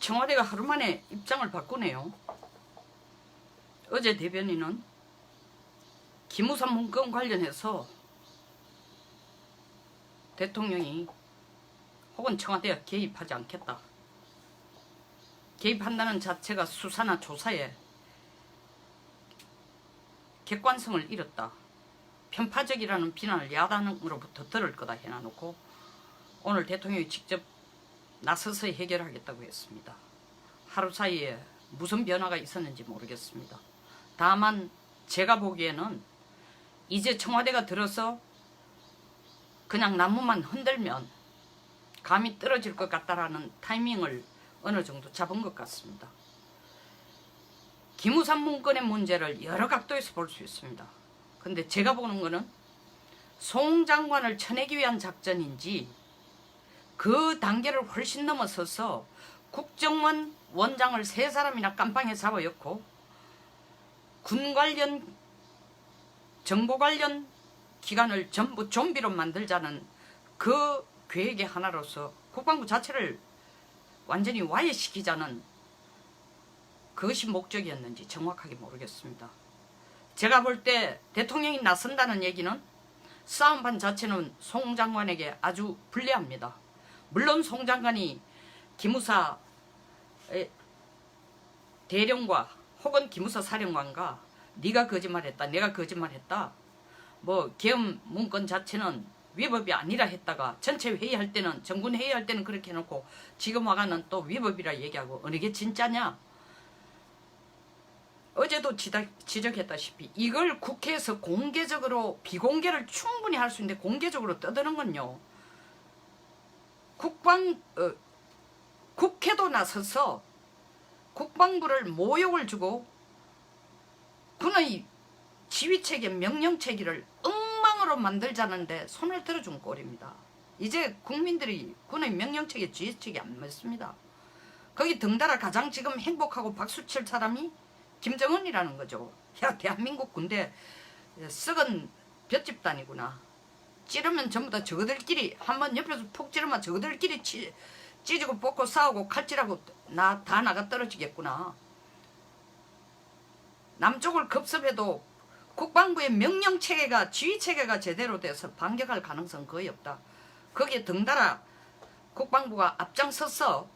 청와대가 하루 만에 입장을 바꾸네요. 어제 대변인은 기무사 문건 관련해서 대통령이 혹은 청와대가 개입하지 않겠다. 개입한다는 자체가 수사나 조사에 객관성을 잃었다. 편파적이라는 비난을 야당으로부터 들을 거다 해놔놓고 오늘 대통령이 직접 나서서 해결하겠다고 했습니다. 하루 사이에 무슨 변화가 있었는지 모르겠습니다. 다만 제가 보기에는 이제 청와대가 들어서 그냥 나무만 흔들면 감이 떨어질 것 같다라는 타이밍을 어느 정도 잡은 것 같습니다. 기무사 문건의 문제를 여러 각도에서 볼 수 있습니다. 근데 제가 보는 거는 송 장관을 쳐내기 위한 작전인지 그 단계를 훨씬 넘어서서 국정원 원장을 3사람이나 깜빵에 잡아였고 군 관련 정보 관련 기관을 전부 좀비로 만들자는 그 계획의 하나로서 국방부 자체를 완전히 와해시키자는 그것이 목적이었는지 정확하게 모르겠습니다. 제가 볼 때 대통령이 나선다는 얘기는 싸움판 자체는 송 장관에게 아주 불리합니다. 물론 송 장관이 기무사 대령과 혹은 기무사 사령관과 네가 거짓말했다, 내가 거짓말했다, 뭐 계엄 문건 자체는 위법이 아니라 했다가 전체 회의할 때는 정군 회의할 때는 그렇게 해놓고 지금 와가는 또 위법이라 얘기하고 어느 게 진짜냐? 어제도 지적했다시피 이걸 국회에서 공개적으로 비공개를 충분히 할 수 있는데 공개적으로 떠드는 건요. 국회도 나서서 국방부를 모욕을 주고 군의 지휘체계 명령체계를 엉망으로 만들자는데 손을 들어준 꼴입니다. 이제 국민들이 군의 명령체계 지휘체계 안 맞습니다. 거기 덩달아 가장 지금 행복하고 박수칠 사람이 김정은이라는 거죠. 야, 대한민국 군대 썩은 볏집단이구나. 찌르면 전부 다 저거들끼리 한번 옆에서 푹 찌르면 저거들끼리 찢고 뽑고 싸우고 칼질하고 다 나가 떨어지겠구나. 남쪽을 급습해도 국방부의 명령체계가 지휘체계가 제대로 돼서 반격할 가능성 거의 없다. 거기에 덩달아 국방부가 앞장서서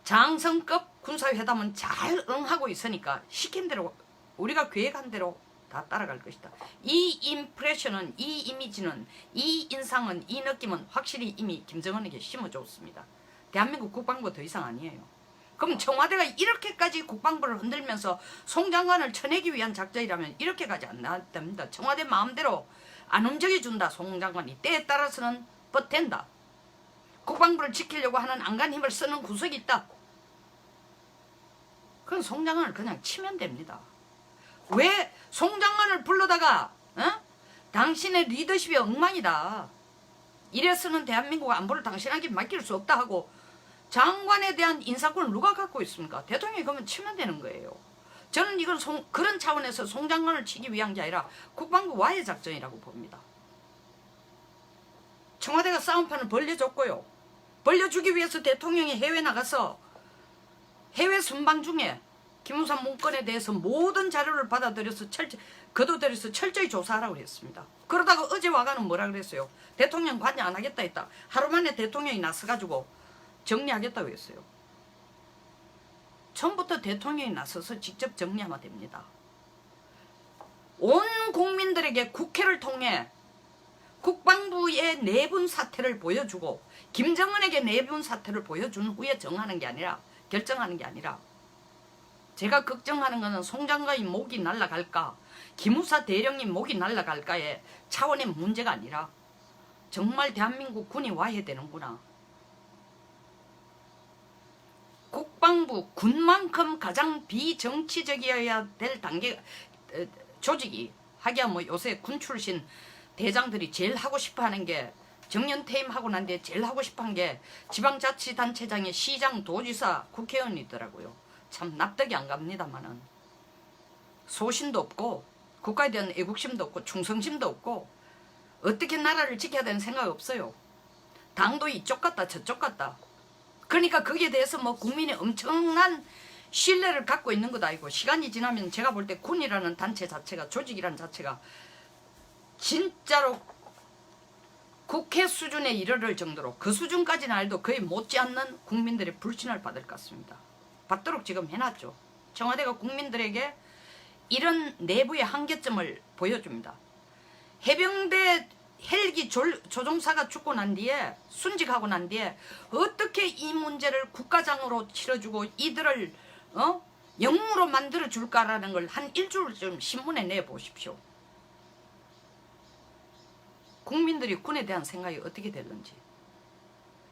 장성급 군사회담은 잘 응하고 있으니까 시킨 대로 우리가 계획한 대로 다 따라갈 것이다. 이 임프레션은, 이 이미지는, 이 인상은, 이 느낌은 확실히 이미 김정은에게 심어줬습니다. 대한민국 국방부 더 이상 아니에요. 그럼 청와대가 이렇게까지 국방부를 흔들면서 송 장관을 쳐내기 위한 작전이라면 이렇게까지 안 됩니다. 청와대 마음대로 안 움직여준다. 송 장관이 때에 따라서는 버텐다. 국방부를 지키려고 하는 안간 힘을 쓰는 구석이 있다. 그럼 송 장관을 그냥 치면 됩니다. 왜 송 장관을 불러다가 당신의 리더십이 엉망이다. 이래서는 대한민국 안보를 당신에게 맡길 수 없다 하고 장관에 대한 인사권을 누가 갖고 있습니까? 대통령이 그러면 치면 되는 거예요. 저는 이건 그런 차원에서 송 장관을 치기 위한 게 아니라 국방부 와해 작전이라고 봅니다. 청와대가 싸움판을 벌려줬고요. 벌려주기 위해서 대통령이 해외 나가서 해외 순방 중에 기무사 문건에 대해서 모든 자료를 받아들여서 거둬들여서 철저히 조사하라고 했습니다. 그러다가 어제 와가는 뭐라 그랬어요? 대통령 관여 안 하겠다 했다. 하루 만에 대통령이 나서가지고 정리하겠다고 했어요. 처음부터 대통령이 나서서 직접 정리하면 됩니다. 온 국민들에게 국회를 통해 국방부의 내분 사태를 보여주고 김정은에게 내분 사태를 보여준 후에 정하는 게 아니라 결정하는 게 아니라 제가 걱정하는 것은 송 장관이 목이 날아갈까 기무사 대령님 목이 날아갈까의 차원의 문제가 아니라 정말 대한민국 군이 와해되는구나. 국방부 군만큼 가장 비정치적이어야 될 단계 조직이 하기야 뭐 요새 군 출신 대장들이 제일 하고 싶어하는 게 정년퇴임하고 난 뒤에 제일 하고 싶어한 게 지방자치단체장의 시장, 도지사, 국회의원이더라고요. 참 납득이 안 갑니다만은 소신도 없고 국가에 대한 애국심도 없고 충성심도 없고 어떻게 나라를 지켜야 되는 생각이 없어요. 당도 이쪽 같다 저쪽 같다. 그러니까 거기에 대해서 뭐 국민이 엄청난 신뢰를 갖고 있는 것도 아니고, 시간이 지나면 제가 볼 때 군이라는 단체 자체가, 조직이라는 자체가 진짜로 국회 수준에 이르를 정도로, 그 수준까지는 아니도 거의 못지않는 국민들의 불신을 받을 것 같습니다. 받도록 지금 해놨죠. 청와대가 국민들에게 이런 내부의 한계점을 보여줍니다. 해병대 헬기 조종사가 죽고 난 뒤에, 순직하고 난 뒤에 어떻게 이 문제를 국가장으로 치러주고 이들을 영웅으로 만들어 줄까라는 걸 한 일주일 좀 신문에 내보십시오. 국민들이 군에 대한 생각이 어떻게 될는지.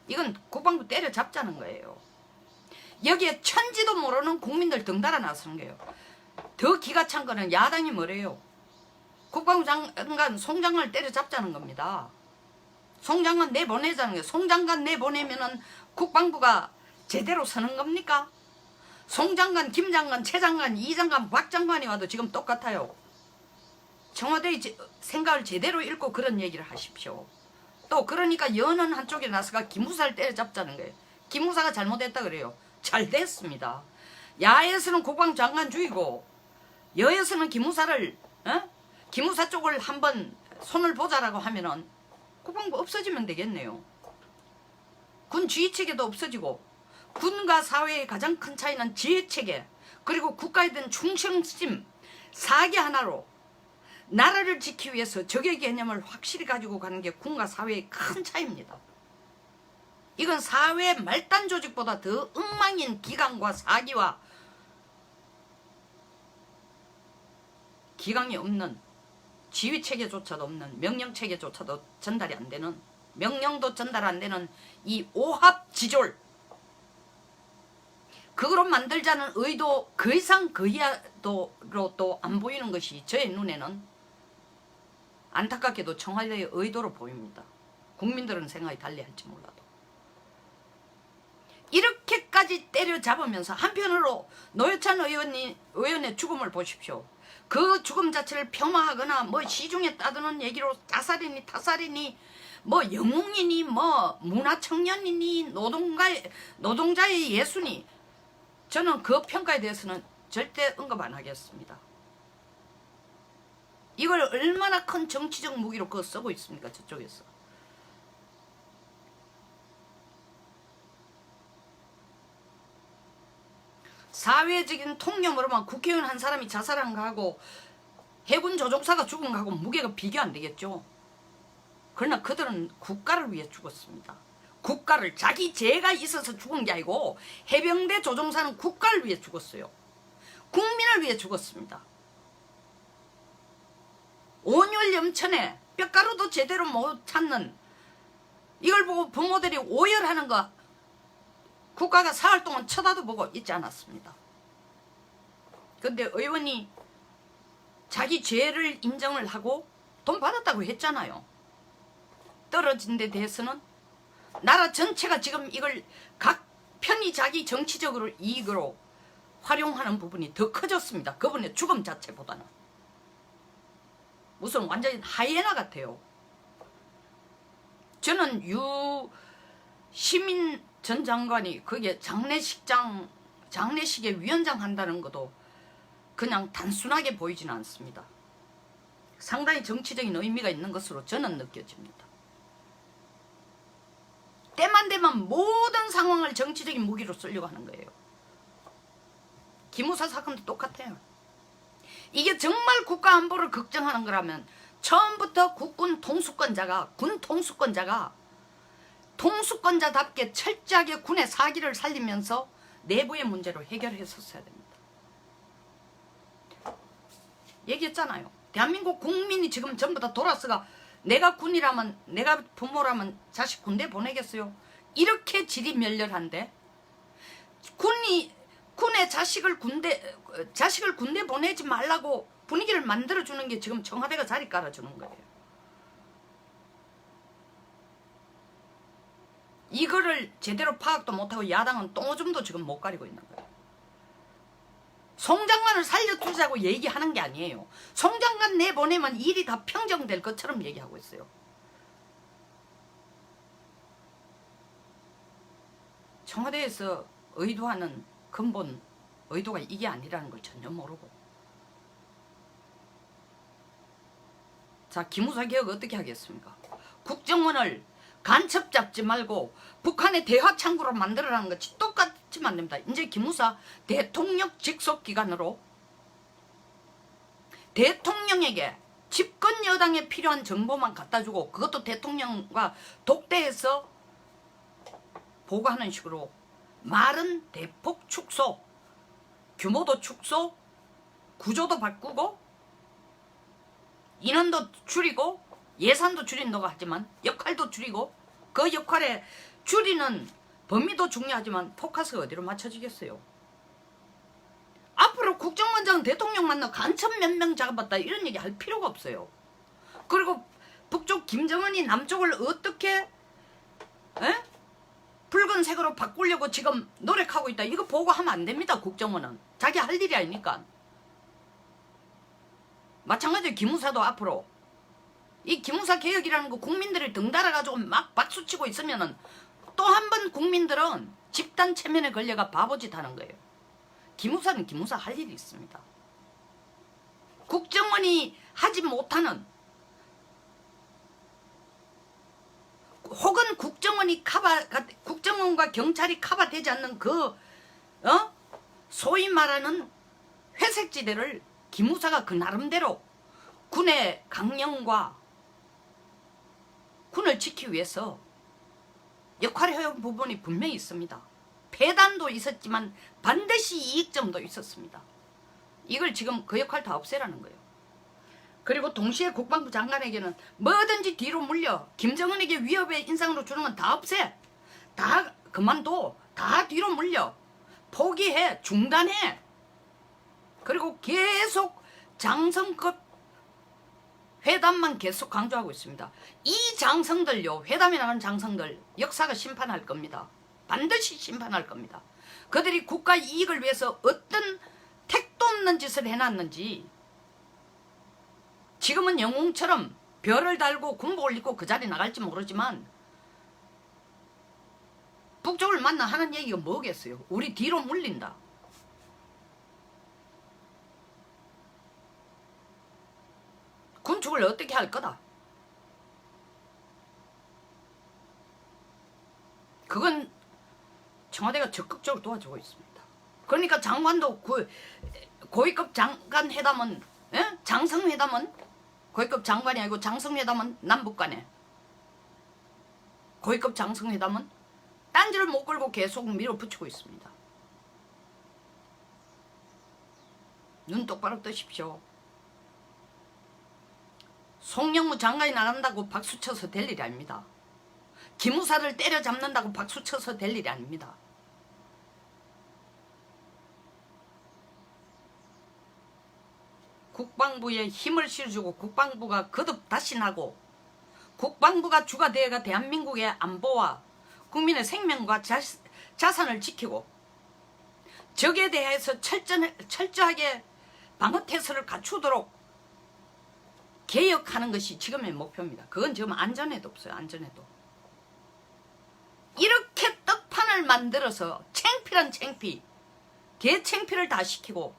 이건 국방부 때려잡자는 거예요. 여기에 천지도 모르는 국민들 덩달아 나서는 거예요. 더 기가 찬 거는 야당이 뭐래요? 국방부 장관 송장관을 때려잡자는 겁니다. 송장관 내보내자는 거예요. 송장관 내보내면은 국방부가 제대로 서는 겁니까? 송장관, 김장관, 최장관, 이장관, 박장관이 와도 지금 똑같아요. 청와대의 생각을 제대로 읽고 그런 얘기를 하십시오. 또 그러니까 여는 한쪽에 나서가 기무사를 때려잡자는 거예요. 기무사가 잘못했다 그래요. 잘 됐습니다. 야에서는 국방장관 죽이고 여에서는 기무사를 기무사 쪽을 한번 손을 보자라고 하면은 국방부 없어지면 되겠네요. 군 지휘체계도 없어지고, 군과 사회의 가장 큰 차이는 지휘체계, 그리고 국가에 대한 충성심, 사기 하나로 나라를 지키기 위해서 적의 개념을 확실히 가지고 가는 게 군과 사회의 큰 차이입니다. 이건 사회 말단 조직보다 더 엉망인 기강과 사기와 기강이 없는, 지휘체계조차도 없는, 명령체계조차도 전달이 안 되는, 명령도 전달 안 되는 이 오합지졸, 그거로 만들자는 의도 그 이상 그 이하로 또 안 보이는 것이 저의 눈에는 안타깝게도 청와대의 의도로 보입니다. 국민들은 생각이 달리할지 몰라도. 이렇게까지 때려잡으면서 한편으로 노회찬 의원의 죽음을 보십시오. 그 죽음 자체를 폄하하거나 뭐 시중에 따드는 얘기로 자살이니 타살이니 뭐 영웅이니 뭐 문화청년이니 노동자의 예수니, 저는 그 평가에 대해서는 절대 언급 안 하겠습니다. 이걸 얼마나 큰 정치적 무기로 그거 쓰고 있습니까, 저쪽에서. 사회적인 통념으로만 국회의원 한 사람이 자살한 거하고 해군 조종사가 죽은 거하고 무게가 비교 안 되겠죠. 그러나 그들은 국가를 위해 죽었습니다. 국가를, 자기 죄가 있어서 죽은 게 아니고 해병대 조종사는 국가를 위해 죽었어요. 국민을 위해 죽었습니다. 온열염천에 뼈가루도 제대로 못 찾는, 이걸 보고 부모들이 오열하는 거 국가가 사흘 동안 쳐다도 보고 있지 않았습니다. 근데 의원이 자기 죄를 인정을 하고 돈 받았다고 했잖아요. 떨어진 데 대해서는 나라 전체가 지금 이걸 각 편이 자기 정치적으로 이익으로 활용하는 부분이 더 커졌습니다. 그분의 죽음 자체보다는. 무슨 완전히 하이에나 같아요. 저는 유시민 전 장관이 거기에 장례식에 위원장 한다는 것도 그냥 단순하게 보이지는 않습니다. 상당히 정치적인 의미가 있는 것으로 저는 느껴집니다. 때만 되면 모든 상황을 정치적인 무기로 쓰려고 하는 거예요. 기무사 사건도 똑같아요. 이게 정말 국가 안보를 걱정하는 거라면 처음부터 국군 통수권자가, 군 통수권자가 통수권자답게 철저하게 군의 사기를 살리면서 내부의 문제로 해결했었어야 됩니다. 얘기했잖아요. 대한민국 국민이 지금 전부 다 돌아서가 내가 군이라면, 내가 부모라면 자식 군대 보내겠어요? 이렇게 질이 멸렬한데 군의 자식을 군대 보내지 말라고 분위기를 만들어주는 게 지금 청와대가 자리 깔아주는 거예요. 이거를 제대로 파악도 못하고 야당은 똥오줌도 지금 못 가리고 있는 거예요. 송장관을 살려두자고 얘기하는 게 아니에요. 송장관 내보내면 일이 다 평정될 것처럼 얘기하고 있어요. 청와대에서 의도하는 근본 의도가 이게 아니라는 걸 전혀 모르고. 자, 기무사 개혁 어떻게 하겠습니까? 국정원을 간첩 잡지 말고 북한의 대화 창구로 만들어라는 것이 똑같이 만듭니다. 이제 기무사 대통령 직속 기관으로 대통령에게 집권 여당에 필요한 정보만 갖다주고 그것도 대통령과 독대해서 보고하는 식으로 말은 대폭 축소, 규모도 축소, 구조도 바꾸고 인원도 줄이고 예산도 줄인다고 하지만 역할도 줄이고 그 역할에 줄이는 범위도 중요하지만 포커스가 어디로 맞춰지겠어요? 앞으로 국정원장 대통령 만나 간첩 몇 명 잡았다 이런 얘기 할 필요가 없어요. 그리고 북쪽 김정은이 남쪽을 어떻게 붉은색으로 바꾸려고 지금 노력하고 있다. 이거 보고하면 안 됩니다. 국정원은. 자기 할 일이 아니니까. 마찬가지로 기무사도 앞으로 이 기무사 개혁이라는 거 국민들이 등달아가지고 막 박수치고 있으면은 또 한 번 국민들은 집단 체면에 걸려가 바보짓 하는 거예요. 기무사는 기무사 할 일이 있습니다. 국정원이 하지 못하는 혹은 국정원과 경찰이 커버되지 않는 그 소위 말하는 회색지대를 기무사가 그 나름대로 군의 강령과 군을 지키기 위해서 역할을 해온 부분이 분명히 있습니다. 폐단도 있었지만 반드시 이익점도 있었습니다. 이걸 지금 그 역할 다 없애라는 거예요. 그리고 동시에 국방부 장관에게는 뭐든지 뒤로 물려 김정은에게 위협의 인상으로 주는 건 다 없애. 다 그만둬. 다 뒤로 물려. 포기해. 중단해. 그리고 계속 장성급 회담만 계속 강조하고 있습니다. 이 장성들요. 회담에 나간 장성들 역사가 심판할 겁니다. 반드시 심판할 겁니다. 그들이 국가 이익을 위해서 어떤 택도 없는 짓을 해놨는지 지금은 영웅처럼 별을 달고 군복을 입고 그 자리 나갈지 모르지만 북쪽을 만나 하는 얘기가 뭐겠어요? 우리 뒤로 물린다. 군축을 어떻게 할 거다. 그건 청와대가 적극적으로 도와주고 있습니다. 그러니까 장관도 고위급 장관 회담은 장성회담은 고위급 장관이 아니고 장성회담은 남북 간에 고위급 장성회담은 딴지를 못 걸고 계속 밀어붙이고 있습니다. 눈 똑바로 뜨십시오. 송영무 장관이 나간다고 박수쳐서 될 일이 아닙니다. 기무사를 때려잡는다고 박수쳐서 될 일이 아닙니다. 국방부에 힘을 실어주고 국방부가 거듭 다시 나고 국방부가 주가 되어가 대한민국의 안보와 국민의 생명과 자산을 지키고 적에 대해서 철저하게 방어태세를 갖추도록 개혁하는 것이 지금의 목표입니다. 그건 지금 안전에도 없어요. 안전에도. 이렇게 떡판을 만들어서 창피란 창피, 대창피를 다 시키고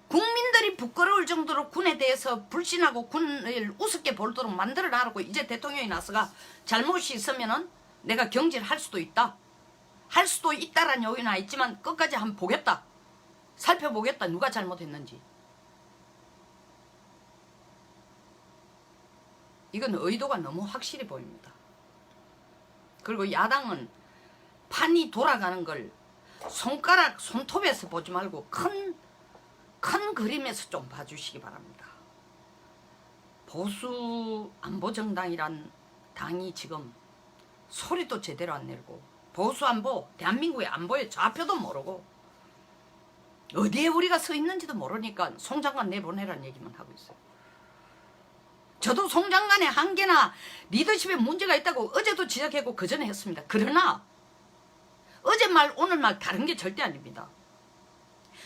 국민들이 부끄러울 정도로 군에 대해서 불신하고 군을 우습게 보도록 만들어놔라고 이제 대통령이 나서가 잘못이 있으면은 내가 경질할 수도 있다. 할 수도 있다라는 요인은 있지만 끝까지 한번 보겠다. 살펴보겠다. 누가 잘못했는지. 이건 의도가 너무 확실히 보입니다. 그리고 야당은 판이 돌아가는 걸 손톱에서 보지 말고 큰 그림에서 좀 봐주시기 바랍니다. 보수 안보정당이란 당이 지금 소리도 제대로 안 내고 보수 안보, 대한민국의 안보의 좌표도 모르고 어디에 우리가 서 있는지도 모르니까 송 장관 내보내라는 얘기만 하고 있어요. 저도 송 장관의 한계나 리더십에 문제가 있다고 어제도 지적했고 그전에 했습니다. 그러나 어제 말 오늘 말 다른 게 절대 아닙니다.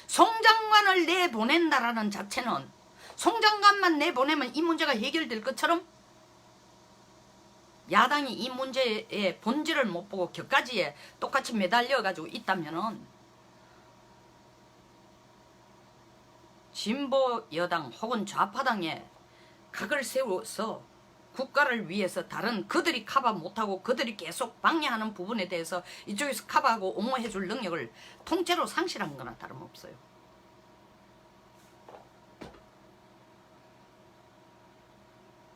송 장관을 내보낸다라는 자체는 송 장관만 내보내면 이 문제가 해결될 것처럼 야당이 이 문제의 본질을 못 보고 격가지에 똑같이 매달려 가지고 있다면은 진보 여당 혹은 좌파당에 각을 세워서 국가를 위해서 다른 그들이 커버 못하고 그들이 계속 방해하는 부분에 대해서 이쪽에서 커버하고 옹호해줄 능력을 통째로 상실한 거나 다름없어요.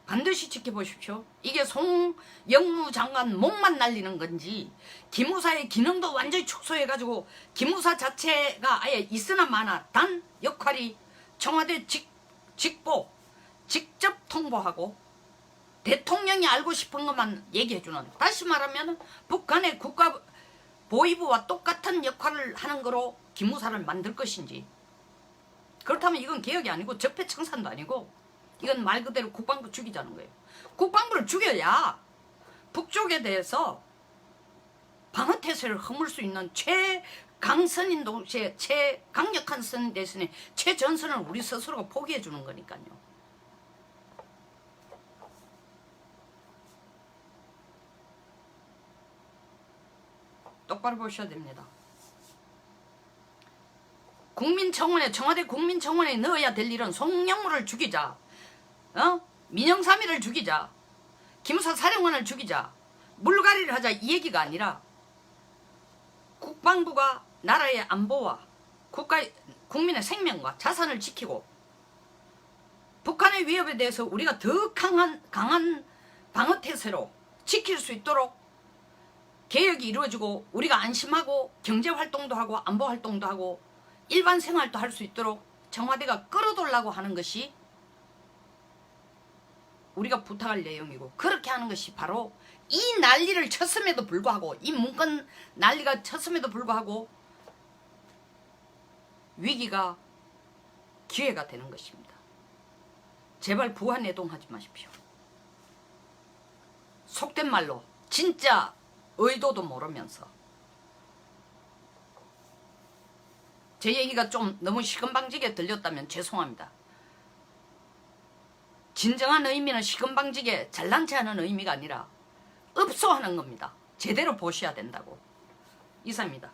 반드시 지켜보십시오. 이게 송영무 장관 목만 날리는 건지 기무사의 기능도 완전히 축소해가지고 기무사 자체가 아예 있으나 마나 단 역할이 청와대 직보 직접 통보하고 대통령이 알고 싶은 것만 얘기해주는, 다시 말하면 북한의 국가 보위부와 똑같은 역할을 하는 거로 기무사를 만들 것인지, 그렇다면 이건 개혁이 아니고 적폐청산도 아니고 이건 말 그대로 국방부 죽이자는 거예요. 국방부를 죽여야 북쪽에 대해서 방어태세를 허물 수 있는 최강선인 동시에 최강력한 선 대신에 최전선을 우리 스스로가 포기해 주는 거니까요. 똑바로 보셔야 됩니다. 국민청원에, 청와대 국민청원에 넣어야 될 일은 송영무를 죽이자, 민영삼이를 죽이자, 기무사 사령관을 죽이자, 물갈이를 하자, 이 얘기가 아니라 국방부가 나라의 안보와 국민의 생명과 자산을 지키고 북한의 위협에 대해서 우리가 더 강한 방어태세로 지킬 수 있도록 개혁이 이루어지고 우리가 안심하고 경제활동도 하고 안보활동도 하고 일반 생활도 할 수 있도록 청와대가 끌어들려고 하는 것이 우리가 부탁할 내용이고, 그렇게 하는 것이 바로 이 난리를 쳤음에도 불구하고, 이 문건 난리가 쳤음에도 불구하고 위기가 기회가 되는 것입니다. 제발 부안해동하지 마십시오. 속된 말로 진짜 의도도 모르면서. 제 얘기가 좀 너무 시건방지게 들렸다면 죄송합니다. 진정한 의미는 시건방지게 잘난 체하는 의미가 아니라 읍소하는 겁니다. 제대로 보셔야 된다고. 이상입니다.